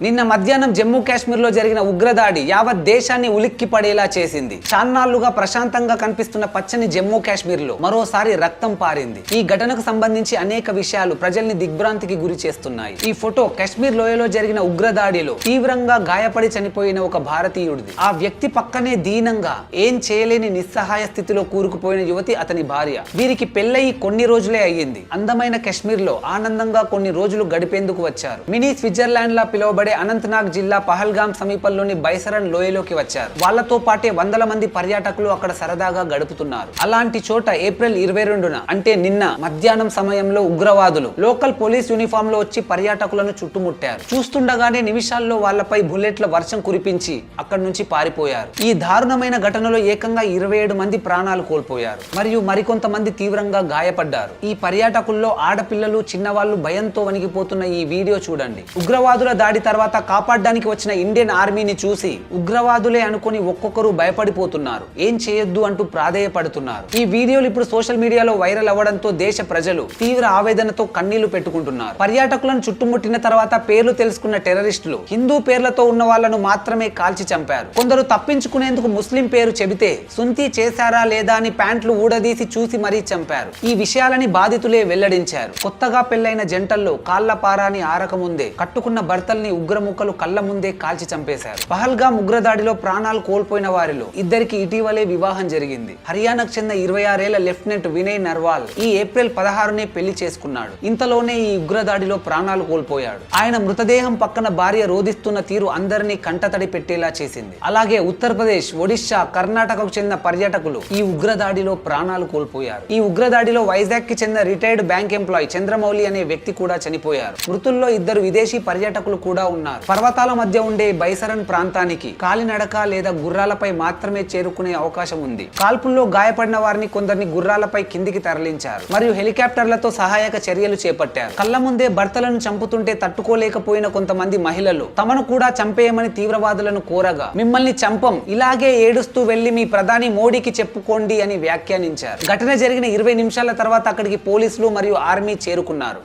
నిన్న మధ్యాహ్నం జమ్మూ కాశ్మీర్ లో జరిగిన ఉగ్రదాడి యావత్ దేశాన్ని ఉలిక్కి పడేలా చేసింది. చాన్నాళ్లుగా ప్రశాంతంగా కనిపిస్తున్న పచ్చని జమ్మూ కాశ్మీర్ లో మరోసారి రక్తం పారింది. ఈ ఘటనకు సంబంధించి అనేక విషయాలు ప్రజల్ని దిగ్భ్రాంతికి గురి చేస్తున్నాయి. ఈ ఫోటో కాశ్మీర్ లోయలో జరిగిన ఉగ్రదాడిలో తీవ్రంగా గాయపడి చనిపోయిన ఒక భారతీయుడిది. ఆ వ్యక్తి పక్కనే దీనంగా ఏం చేయలేని నిస్సహాయ స్థితిలో కూరుకుపోయిన యువతి అతని భార్య. వీరికి పెళ్లయి కొన్ని రోజులే అయ్యింది. అందమైన కాశ్మీర్ లో ఆనందంగా కొన్ని రోజులు గడిపేందుకు వచ్చారు. మినీ స్విట్జర్లాండ్ లా పిలువబడే అనంతనాగ్ జిల్లా పహల్గామ్ సమీపంలోని బైసరన్ లోయలోకి వచ్చారు. వాళ్లతో పాటే వందల మంది పర్యాటకులు అక్కడ సరదాగా గడుపుతున్నారు. అలాంటి చోట ఏప్రిల్ 22న అంటే నిన్న మధ్యాహ్నం సమయంలో ఉగ్రవాదులు లోకల్ పోలీస్ యూనిఫామ్ లో వచ్చి పర్యాటకులను చుట్టుముట్టారు. చూస్తుండగానే నిమిషాల్లో వాళ్లపై బుల్లెట్ల వర్షం కురిపించి అక్కడి నుంచి పారిపోయారు. ఈ దారుణమైన ఘటనలో ఏకంగా 27 మంది ప్రాణాలు కోల్పోయారు మరియు మరికొంతమంది తీవ్రంగా గాయపడ్డారు. ఈ పర్యాటకుల్లో ఆడపిల్లలు, చిన్నవాళ్లు భయంతో వణికిపోతున్న ఈ వీడియో చూడండి. ఉగ్రవాదుల దాడి తర్వాత కాపాడడానికి వచ్చిన ఇండియన్ ఆర్మీని చూసి ఉగ్రవాదులే అనుకుని ఒక్కొక్కరు భయపడిపోతున్నారు. ఏం చేయొద్దు అంటూ ప్రాధేయపడుతున్నారు. ఈ వీడియోలు ఇప్పుడు సోషల్ మీడియాలో వైరల్ అవ్వడంతో దేశ ప్రజలు తీవ్ర ఆవేదనతో కన్నీళ్లు పెట్టుకుంటున్నారు. పర్యాటకులను చుట్టుముట్టిన తర్వాత పేర్లు తెలుసుకున్న టెర్రరిస్టులు హిందూ పేర్లతో ఉన్న వాళ్లను మాత్రమే కాల్చి చంపారు. కొందరు తప్పించుకునేందుకు ముస్లిం పేరు చెబితే సుంతి చేశారా లేదా అని ప్యాంట్లు ఊడదీసి చూసి మరీ చంపారు. ఈ విషయాలని బాధితులే వెల్లడించారు. కొత్తగా పెళ్లైన జంటల్లో కాళ్ల పారాని ఆరకముందే కట్టుకున్న భర్తల్ని ఉగ్రముఖలు కళ్ల ముందే కాల్చి చంపేశారు. పహల్గామ్ ఉగ్రదాడిలో ప్రాణాలు కోల్పోయిన వారిలో ఇద్దరికి ఇటీవలే వివాహం జరిగింది. హర్యానాకు చెందిన 26 ఏళ్ల లెఫ్టినెంట్ వినయ్ నర్వాల్ ఈ ఏప్రిల్ 16నే పెళ్లి చేసుకున్నాడు. ఇంతలోనే ఈ ఉగ్రదాడిలో ప్రాణాలు కోల్పోయాడు. ఆయన మృతదేహం పక్కన భార్య రోధిస్తున్న తీరు అందరినీ కంటతడి పెట్టేలా చేసింది. అలాగే ఉత్తరప్రదేశ్, ఒడిశా, కర్ణాటకకు చెందిన పర్యాటకులు ఈ ఉగ్రదాడిలో ప్రాణాలు కోల్పోయారు. ఈ ఉగ్రదాడిలో వైజాగ్ కి చెందిన రిటైర్డ్ బ్యాంక్ ఎంప్లాయీ చంద్రమౌళి అనే వ్యక్తి కూడా చనిపోయారు. మృతుల్లో ఇద్దరు విదేశీ పర్యాటకులు కూడా ఉన్నారు. పర్వతాల మధ్య ఉండే బైసరన్ ప్రాంతానికి కాలినడక లేదా గుర్రాలపై మాత్రమే చేరుకునే అవకాశం ఉంది. కాల్పుల్లో గాయపడిన వారిని కొందరిని గుర్రాలపై కిందికి తరలించారు మరియు హెలికాప్టర్లతో సహాయక చర్యలు చేపట్టారు. కళ్ల ముందే భర్తలను చంపుతుంటే తట్టుకోలేకపోయిన కొంతమంది మహిళలు తమను కూడా చంపేయమని తీవ్రవాదులను కోరగా, మిమ్మల్ని చంపం, ఇలాగే ఏడుస్తూ వెళ్లి మీ ప్రధాని మోడీకి చెప్పుకోండి అని వ్యాఖ్యానించారు. ఘటన జరిగిన 20 నిమిషాల తర్వాత అక్కడికి పోలీసులు మరియు ఆర్మీ చేరుకున్నారు.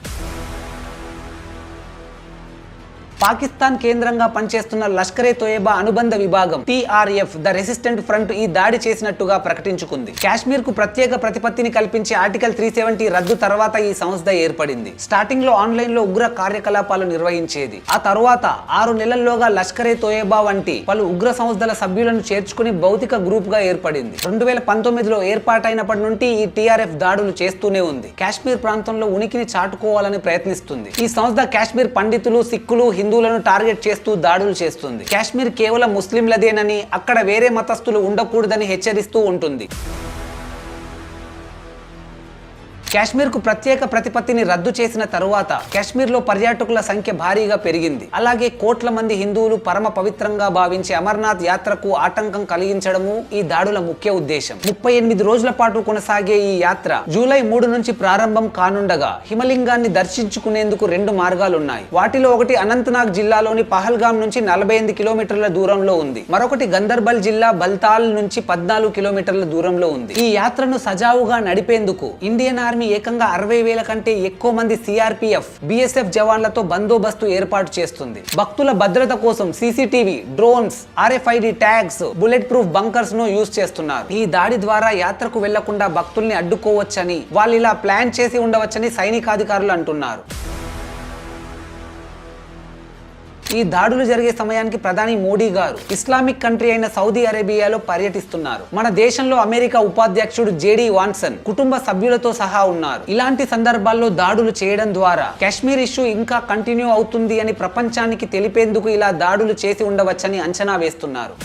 పాకిస్తాన్ కేంద్రంగా పనిచేస్తున్న లష్కరే తోయబా అనుబంధ విభాగం TRF ద రెసిస్టెంట్ ఫ్రంట్ ఈ దాడి చేసినట్టుగా ప్రకటించుకుంది. కాశ్మీర్ కు ప్రత్యేక ప్రతిపత్తిని కల్పించే ఆర్టికల్ 370 రద్దు తర్వాత ఈ సంస్థ ఏర్పడింది. స్టార్టింగ్ లో ఆన్లైన్ లో ఉగ్ర కార్యకలాపాలు నిర్వహించేది. ఆ తరువాత 6 నెలల్లోగా లష్కరే తోయబా వంటి పలు ఉగ్ర సంస్థల సభ్యులను చేర్చుకుని భౌతిక గ్రూప్ గా ఏర్పడింది. 2019లో ఏర్పాటైనప్పటి నుండి ఈ TRF దాడులు చేస్తూనే ఉంది. కాశ్మీర్ ప్రాంతంలో ఉనికిని చాటుకోవాలని ప్రయత్నిస్తుంది. ఈ సంస్థ కాశ్మీర్ పండితులు, సిక్కులు, హిందువులను టార్గెట్ చేస్తూ దాడులు చేస్తుంది. కాశ్మీర్ కేవలం ముస్లింలదేనని, అక్కడ వేరే మతస్థులు ఉండకూడదని హెచ్చరిస్తూ ఉంటుంది. కాశ్మీర్ కు ప్రత్యేక ప్రతిపత్తిని రద్దు చేసిన తరువాత కాశ్మీర్ లో పర్యాటకుల సంఖ్య భారీగా పెరిగింది. అలాగే కోట్ల మంది హిందువులు పరమ పవిత్రంగా భావించే అమర్నాథ్ యాత్రకు ఆటంకం కలిగించడము ఈ దాడుల ముఖ్య ఉద్దేశం. 38 రోజుల పాటు కొనసాగే ఈ యాత్ర జూలై 3 నుంచి ప్రారంభం కానుండగా హిమలింగాన్ని దర్శించుకునేందుకు 2 మార్గాలున్నాయి. వాటిలో ఒకటి అనంతనాగ్ జిల్లాలోని పహల్గామ్ నుంచి 48 కిలోమీటర్ల దూరంలో ఉంది. మరొకటి గందర్బల్ జిల్లా బల్తాల్ నుంచి 14 కిలోమీటర్ల దూరంలో ఉంది. ఈ యాత్రను సజావుగా నడిపేందుకు ఇండియన్ ఆర్మీ ఏకంగా 60,000 కంటే ఎక్కువ మంది CRPF, BSF జవాన్లతో బందోబస్తు ఏర్పాటు చేస్తుంది. భక్తుల భద్రత కోసం CCTV, drones, RFID tags, bullet proof bunkers ను యూజ్ చేస్తున్నారు. ఈ దాడి ద్వారా యాత్రకు వెళ్లకుండా భక్తుల్ని అడ్డుకోవచ్చని, వాళ్ళు ఇలా ప్లాన్ చేసి ఉండవచ్చని సైనికాధికారులు అంటున్నారు. ఈ దాడులు జరిగే సమయానికి ప్రధాని మోడీ గారు ఇస్లామిక్ కంట్రీ అయిన సౌదీ అరేబియాలో పర్యటిస్తున్నారు. మన దేశంలో అమెరికా ఉపాధ్యక్షుడు JD వాన్సన్ కుటుంబ సభ్యులతో సహా ఉన్నారు. ఇలాంటి సందర్భాల్లో దాడులు చేయడం ద్వారా కాశ్మీర్ ఇష్యూ ఇంకా కంటిన్యూ అవుతుంది అని ప్రపంచానికి తెలిపేందుకు ఇలా దాడులు చేసి ఉండవచ్చని అంచనా వేస్తున్నారు.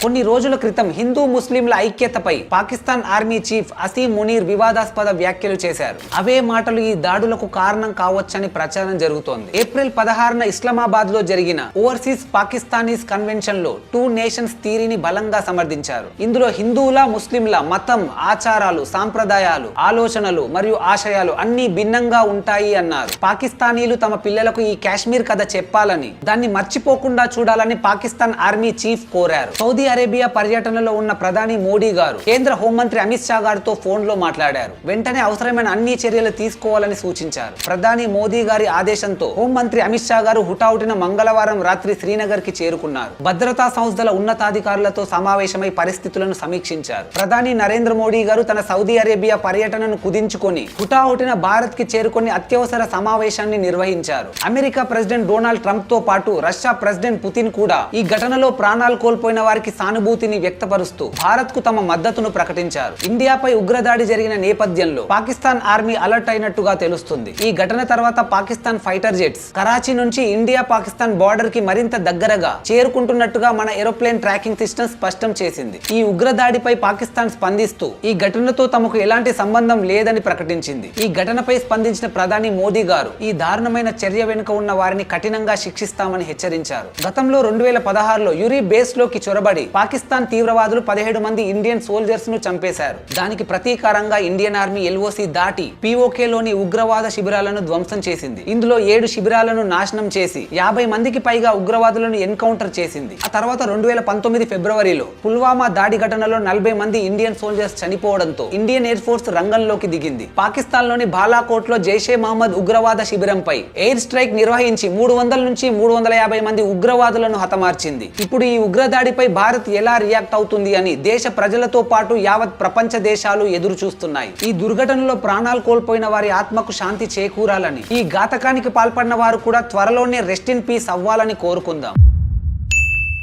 కొన్ని రోజుల క్రితం హిందూ ముస్లింల ఐక్యతపై పాకిస్తాన్ ఆర్మీ చీఫ్ అసీం మునీర్ వివాదాస్పద వ్యాఖ్యలు చేశారు. అవే మాటలు ఈ దాడులకు కారణం కావచ్చని ప్రచారం జరుగుతోంది. ఏప్రిల్ 16న ఇస్లామాబాద్ లో జరిగిన ఓవర్సీస్ పాకిస్తానీస్ కన్వెన్షన్ లో 2 నేషన్స్ థియరీని బలంగా సమర్థించారు. ఇందులో హిందువుల, ముస్లింల మతం, ఆచారాలు, సాంప్రదాయాలు, ఆలోచనలు మరియు ఆశయాలు అన్ని భిన్నంగా ఉంటాయి అన్నారు. పాకిస్తానీలు తమ పిల్లలకు ఈ కాశ్మీర్ కథ చెప్పాలని, దాన్ని మర్చిపోకుండా చూడాలని పాకిస్తాన్ ఆర్మీ చీఫ్ కోరారు. సౌదీ అరేబియా పర్యటనలో ఉన్న ప్రధాని మోడీ గారు కేంద్ర హోంమంత్రి అమిత్ షా గారితో ఫోన్ లో మాట్లాడారు. వెంటనే అవసరమైన అన్ని చర్యలు తీసుకోవాలని సూచించారు. ప్రధాని మోదీ గారి ఆదేశంతో హోంమంత్రి అమిత్ షా గారు హుటాహుటిన మంగళవారం రాత్రి శ్రీనగర్ కి చేరుకున్నారు. భద్రతా సంస్థల ఉన్నతాధికారులతో సమావేశమై పరిస్థితులను సమీక్షించారు. ప్రధాని నరేంద్ర మోడీ గారు తన సౌదీ అరేబియా పర్యటనను కుదించుకొని హుటాహుటిన భారత్ కి చేరుకొని అత్యవసర సమావేశాన్ని నిర్వహించారు. అమెరికా ప్రెసిడెంట్ డొనాల్డ్ ట్రంప్ తో పాటు రష్యా ప్రెసిడెంట్ పుతిన్ కూడా ఈ ఘటనలో ప్రాణాలు కోల్పోయిన వారికి సానుభూతిని వ్యక్తపరుస్తూ భారత్ కు తమ మద్దతును ప్రకటించారు. ఇండియాపై ఉగ్రదాడి జరిగిన నేపథ్యంలో పాకిస్తాన్ ఆర్మీ అలర్ట్ అయినట్టుగా తెలుస్తుంది. ఈ ఘటన తర్వాత పాకిస్తాన్ ఫైటర్ జెట్స్ కరాచీ నుంచి ఇండియా పాకిస్తాన్ బార్డర్ కి మరింత దగ్గరగా చేరుకుంటున్నట్టుగా మన ఏరోప్లేన్ ట్రాకింగ్ సిస్టమ్ స్పష్టం చేసింది. ఈ ఉగ్రదాడిపై పాకిస్తాన్ స్పందిస్తూ ఈ ఘటనతో తమకు ఎలాంటి సంబంధం లేదని ప్రకటించింది. ఈ ఘటనపై స్పందించిన ప్రధాని మోదీ గారు ఈ దారుణమైన చర్య వెనుక ఉన్న వారిని కఠినంగా శిక్షిస్తామని హెచ్చరించారు. గతంలో 2016లో యురి బేస్ లోకి చొరబడి పాకిస్తాన్ తీవ్రవాదులు 17 మంది ఇండియన్ సోల్జర్స్ ను చంపేశారు. దానికి ప్రతీకారంగా ఇండియన్ ఆర్మీ ఎల్ఓసి దాటి POK లోని ఉగ్రవాద శిబిరాలను ధ్వంసం చేసింది. ఇందులో 7 శిబిరాలను నాశనం చేసి 50 మందికి పైగా ఉగ్రవాదులను ఎన్కౌంటర్ చేసింది. ఆ తర్వాత 2019 ఫిబ్రవరిలో పుల్వామా దాడి ఘటనలో 40 మంది ఇండియన్ సోల్జర్స్ చనిపోవడంతో ఇండియన్ ఎయిర్ ఫోర్స్ రంగంలోకి దిగింది. పాకిస్తాన్ లోని బాలాకోట్ లో జైషే మహమ్మద్ ఉగ్రవాద శిబిరంపై ఎయిర్ స్ట్రైక్ నిర్వహించి 300 నుంచి 350 మంది ఉగ్రవాదులను హతమార్చింది. ఇప్పుడు ఈ ఉగ్రదాడిపై భారత్ ఎలా రియాక్ట్ అవుతుంది అని దేశ ప్రజలతో పాటు యావత్ ప్రపంచ దేశాలు ఎదురు చూస్తున్నాయి. ఈ దుర్ఘటనలో ప్రాణాలు కోల్పోయిన వారి ఆత్మకు శాంతి చేకూరాలని, ఈ ఘాతకానికి పాల్పడిన వారు కూడా త్వరలోనే రెస్ట్ ఇన్ పీస్ అవ్వాలని కోరుకుందాం.